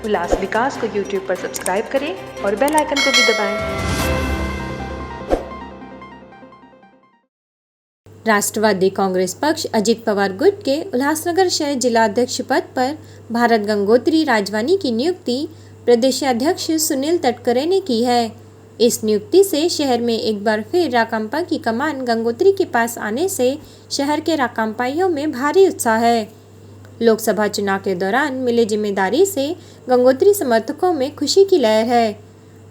उल्लास विकास को YouTube पर subscribe करें और बेल आइकन को भी दबाएं। राष्ट्रवादी कांग्रेस पक्ष अजित पवार गुट के उल्लासनगर शहर जिला अध्यक्ष पद पर भारत गंगोत्री राजवानी की नियुक्ति प्रदेशाध्यक्ष सुनील तटकरे ने की है। इस नियुक्ति से शहर में एक बार फिर राकांपा की कमान गंगोत्री के पास आने से शहर के राकांपाइयों में भारी उत्साह है। लोकसभा चुनाव के दौरान मिले जिम्मेदारी से गंगोत्री समर्थकों में खुशी की लहर है।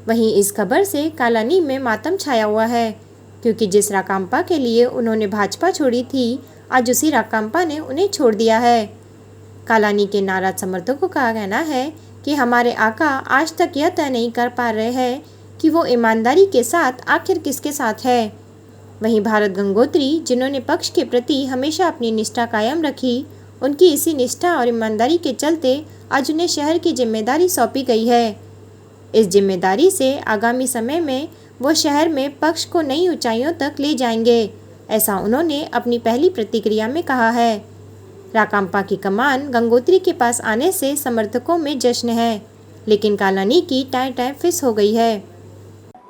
वहीं इस खबर से कालानी में मातम छाया हुआ है, क्योंकि जिस राकांपा के लिए उन्होंने भाजपा छोड़ी थी, आज उसी राकांपा ने उन्हें छोड़ दिया है। कालानी के नाराज समर्थकों का कहना है कि हमारे आका आज तक यह तय नहीं कर पा रहे हैं कि वो ईमानदारी के साथ आखिर किसके साथ है। वहीं भारत गंगोत्री, जिन्होंने पक्ष के प्रति हमेशा अपनी निष्ठा कायम रखी, उनकी इसी निष्ठा और ईमानदारी के चलते आज उन्हें शहर की जिम्मेदारी सौंपी गई है। इस जिम्मेदारी से आगामी समय में वो शहर में पक्ष को नई ऊंचाइयों तक ले जाएंगे, ऐसा उन्होंने अपनी पहली प्रतिक्रिया में कहा है। राकांपा की कमान गंगोत्री के पास आने से समर्थकों में जश्न है, लेकिन कालानी की टाई फिस हो गई है।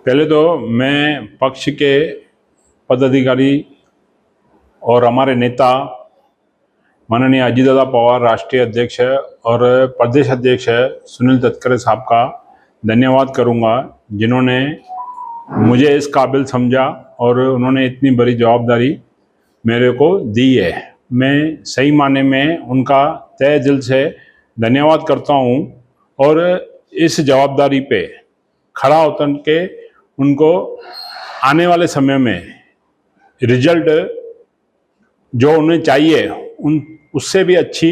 पहले तो मैं पक्ष के पदाधिकारी और हमारे नेता माननीय अजित दादा पवार राष्ट्रीय अध्यक्ष और प्रदेश अध्यक्ष सुनील तटकरे साहब का धन्यवाद करूंगा, जिन्होंने मुझे इस काबिल समझा और उन्होंने इतनी बड़ी जवाबदारी मेरे को दी है। मैं सही माने में उनका तहे दिल से धन्यवाद करता हूं और इस जवाबदारी पे खड़ा उतर के उनको आने वाले समय में रिजल्ट जो उन्हें चाहिए उससे भी अच्छी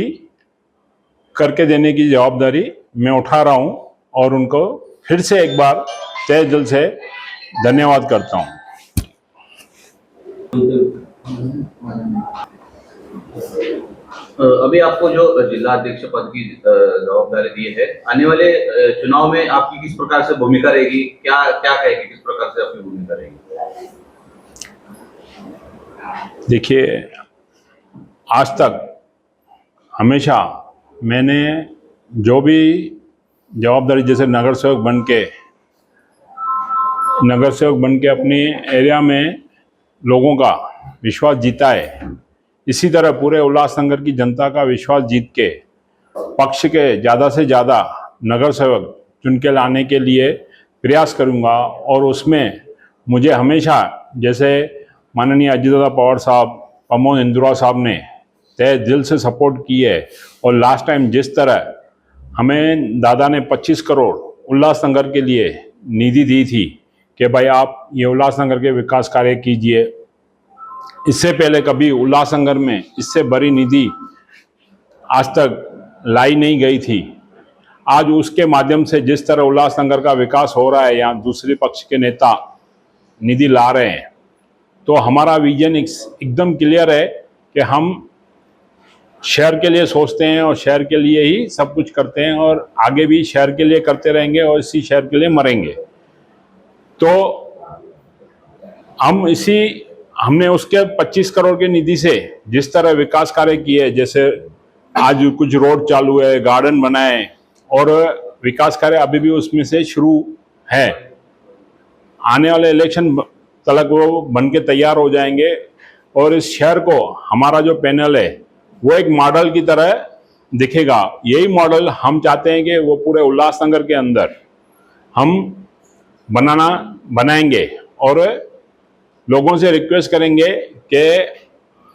करके देने की जवाबदारी मैं उठा रहा हूं और उनको फिर से एक बार तहे दिल से धन्यवाद करता हूं। अभी आपको जो जिला अध्यक्ष पद की जवाबदारी दी है, आने वाले चुनाव में आपकी किस प्रकार से भूमिका रहेगी, क्या क्या कहेगी, किस प्रकार से आपकी भूमिका रहेगी? देखिए, आज तक हमेशा मैंने जो भी जवाबदारी, जैसे नगर सेवक बन के अपनी एरिया में लोगों का विश्वास जीता है, इसी तरह पूरे उल्लासनगर की जनता का विश्वास जीत के पक्ष के ज़्यादा से ज़्यादा नगर सेवक चुन के लाने के लिए प्रयास करूंगा। और उसमें मुझे हमेशा, जैसे माननीय अजित दादा पवार साहब, प्रमोद इंदुरा साहब ने तहे दिल से सपोर्ट की है और लास्ट टाइम जिस तरह हमें दादा ने 25 करोड़ उल्लासनगर के लिए निधि दी थी कि भाई आप ये उल्लासनगर के विकास कार्य कीजिए, इससे पहले कभी उल्लासनगर में इससे बड़ी निधि आज तक लाई नहीं गई थी। आज उसके माध्यम से जिस तरह उल्लासनगर का विकास हो रहा है, यहाँ दूसरे पक्ष के नेता निधि ला रहे हैं, तो हमारा विजन एकदम क्लियर है कि हम शहर के लिए सोचते हैं और शहर के लिए ही सब कुछ करते हैं और आगे भी शहर के लिए करते रहेंगे और इसी शहर के लिए मरेंगे। तो हमने उसके 25 करोड़ की निधि से जिस तरह विकास कार्य किए, जैसे आज कुछ रोड चालू है, गार्डन बनाए और विकास कार्य अभी भी उसमें से शुरू है। आने वाले इलेक्शन तक वो बन के तैयार हो जाएंगे और इस शहर को हमारा जो पैनल है वो एक मॉडल की तरह दिखेगा। यही मॉडल हम चाहते हैं कि वो पूरे उल्लासनगर के अंदर हम बनाएंगे और लोगों से रिक्वेस्ट करेंगे कि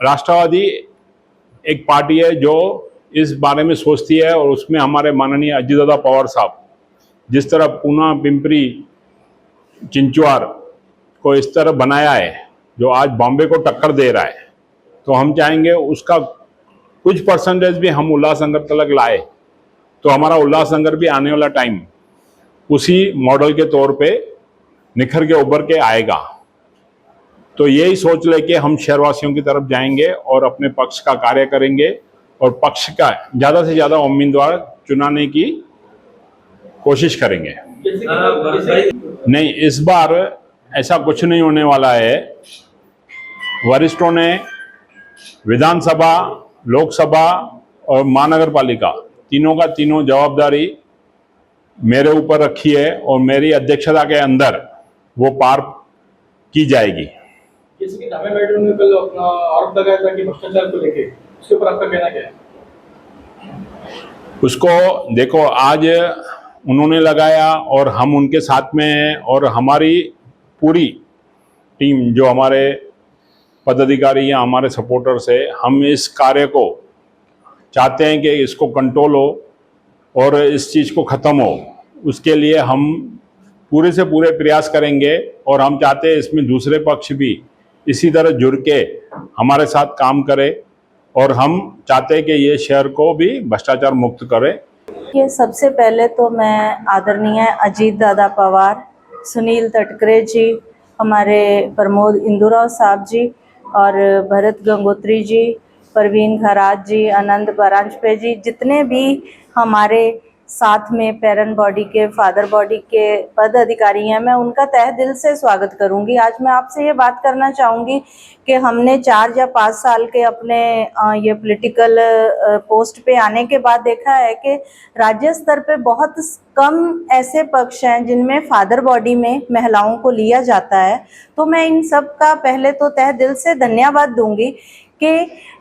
राष्ट्रवादी एक पार्टी है जो इस बारे में सोचती है और उसमें हमारे माननीय अजित दादा पवार साहब जिस तरह पूना, पिंपरी, चिंचवाड़ को इस तरह बनाया है जो आज बॉम्बे को टक्कर दे रहा है, तो हम चाहेंगे उसका कुछ परसेंटेज भी हम उल्लासनगर तक लाए तो हमारा उल्लासनगर भी आने वाला टाइम उसी मॉडल के तौर पे निखर के उभर के आएगा। तो यही सोच लेके हम शहरवासियों की तरफ जाएंगे और अपने पक्ष का कार्य करेंगे और पक्ष का ज़्यादा से ज़्यादा उम्मीदवार चुनाने की कोशिश करेंगे। नहीं, इस बार ऐसा कुछ नहीं होने वाला है। वरिष्ठों ने विधानसभा, लोकसभा और महानगर पालिका तीनों का तीनों जवाबदारी मेरे ऊपर रखी है और मेरी अध्यक्षता के अंदर वो पार की जाएगी। जैसे कि तमिलनाडु में कल अपना आरोप लगाया था कि भ्रष्टाचार को लेके, उसके ऊपर आपका कहना क्या है? उसको देखो, आज उन्होंने लगाया और हम उनके साथ में हैं, और हमारी पूरी टीम जो हमारे पदाधिकारी या हमारे सपोर्टर्स है, हम इस कार्य को चाहते हैं कि इसको कंट्रोल हो और इस चीज़ को ख़त्म हो। उसके लिए हम पूरे से पूरे प्रयास करेंगे, और हम चाहते हैं इसमें दूसरे पक्ष भी इसी तरह जुड़ के हमारे साथ काम करे, और हम चाहते हैं कि ये शहर को भी भ्रष्टाचार मुक्त करे। ये सबसे पहले तो मैं आदरणीय अजीत दादा पवार, सुनील तटकरे जी, हमारे प्रमोद इंदुराव साहब जी और भरत गंगोत्री जी, परवीन खराज जी, आनंद बरांजपे जी, जितने भी हमारे साथ में पेरेंट बॉडी के, फादर बॉडी के पद अधिकारी हैं, मैं उनका तहे दिल से स्वागत करूंगी। आज मैं आपसे ये बात करना चाहूँगी कि हमने 4 या 5 साल के अपने ये पॉलिटिकल पोस्ट पे आने के बाद देखा है कि राज्य स्तर पे बहुत कम ऐसे पक्ष हैं जिनमें फादर बॉडी में महिलाओं को लिया जाता है। तो मैं इन सब का पहले तो तहे दिल से धन्यवाद दूंगी कि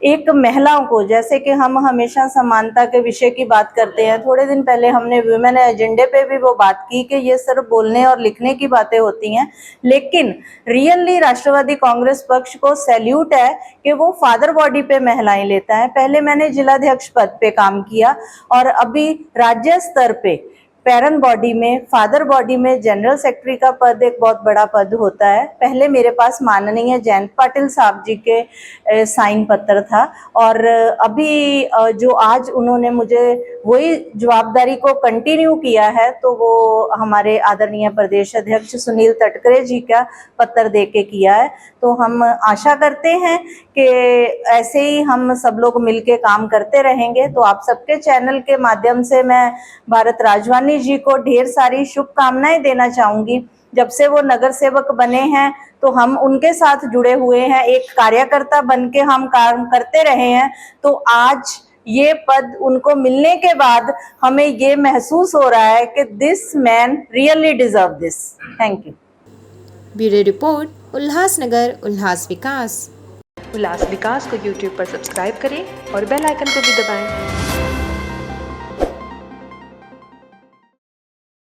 एक महिलाओं को, जैसे कि हम हमेशा समानता के विषय की बात करते हैं, थोड़े दिन पहले हमने वुमेन एजेंडे पे भी वो बात की कि ये सिर्फ बोलने और लिखने की बातें होती हैं, लेकिन रियली राष्ट्रवादी कांग्रेस पक्ष को सैल्यूट है कि वो फादर बॉडी पे महिलाएं लेता है। पहले मैंने जिलाध्यक्ष पद पे काम किया और अभी राज्य स्तर पे पेरेंट बॉडी में, फादर बॉडी में जनरल सेक्रेटरी का पद एक बहुत बड़ा पद होता है। पहले मेरे पास माननीय जयंत पाटिल साहब जी के साइन पत्र था, और अभी जो आज उन्होंने मुझे वही जवाबदारी को कंटिन्यू किया है, तो वो हमारे आदरणीय प्रदेश अध्यक्ष सुनील तटकरे जी का पत्र दे के किया है। तो हम आशा करते हैं कि ऐसे ही हम सब लोग मिलके काम करते रहेंगे। तो आप सबके चैनल के माध्यम से मैं भारत राजवानी जी को ढेर सारी शुभकामनाएं देना चाहूंगी। जब से वो नगर सेवक बने हैं तो हम उनके साथ जुड़े हुए हैं, एक कार्यकर्ता बनके हम काम करते रहे हैं। तो आज ये पद उनको मिलने के बाद हमें ये महसूस हो रहा है कि this man really deserve this. Thank you. Bureau report, Ulhasnagar Ullas Vikas. Ullas Vikas को यूट्यूब पर सब्सक्राइब करें और बेल आइकन को भी दबाएं।